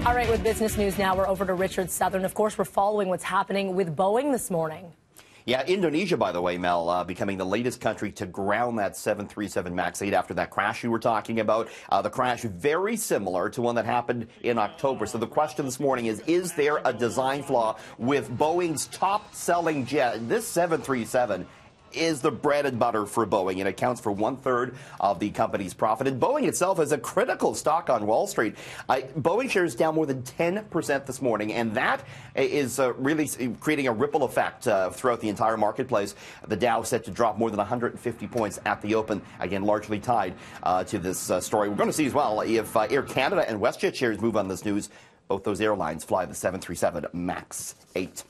All right, with business news now, we're over to Richard Southern. Of course, we're following what's happening with Boeing this morning. Yeah, Indonesia, by the way, Mel, becoming the latest country to ground that 737 MAX 8 after that crash you were talking about. The crash very similar to one that happened in October. So the question this morning is there a design flaw with Boeing's top-selling jet? This 737 is the bread and butter for Boeing. It accounts for 1/3 of the company's profit. And Boeing itself is a critical stock on Wall Street. Boeing shares down more than 10% this morning, and that is really creating a ripple effect throughout the entire marketplace. The Dow set to drop more than 150 points at the open, again, largely tied to this story. We're going to see as well if Air Canada and WestJet shares move on this news. Both those airlines fly the 737 MAX 8.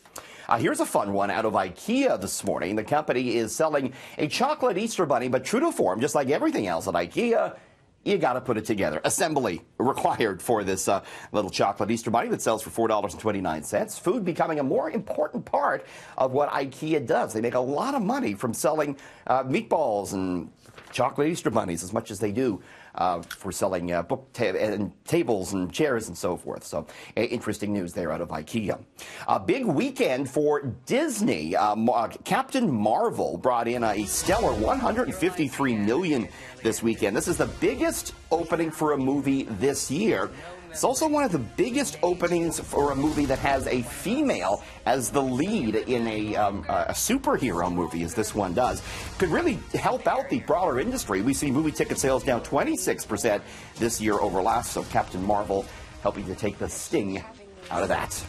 Here's a fun one out of IKEA this morning. The company is selling a chocolate Easter bunny, but true to form, just like everything else at IKEA, you got to put it together. Assembly required for this little chocolate Easter bunny that sells for $4.29. Food becoming a more important part of what IKEA does. They make a lot of money from selling meatballs and chocolate Easter bunnies as much as they do for selling tables and chairs and so forth. So interesting news there out of IKEA. A big weekend for Disney. Captain Marvel brought in a stellar $153 million this weekend. This is the biggest opening for a movie this year. It's also one of the biggest openings for a movie that has a female as the lead in a superhero movie, as this one does. Could really help out the broader industry. We see movie ticket sales down 26% this year over last, so Captain Marvel helping to take the sting out of that.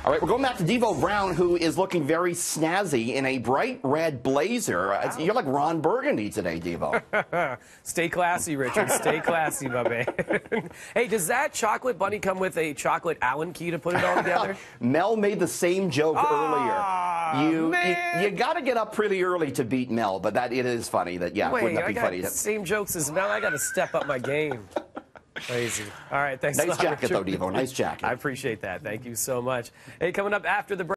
All right, we're going back to Devo Brown, who is looking very snazzy in a bright red blazer. Wow. You're like Ron Burgundy today, Devo. Stay classy, Richard. Stay classy, my man. Hey, does that chocolate bunny come with a chocolate Allen key to put it all together? Mel made the same joke earlier. You got to get up pretty early to beat Mel, but it is funny that, yeah, Wait, wouldn't that be funny? I got the same jokes as Mel. I got to step up my game. Crazy. All right, thanks a lot, Nice jacket, Richard. though, Devo. Nice jacket. I appreciate that. Thank you so much. Hey, coming up after the break.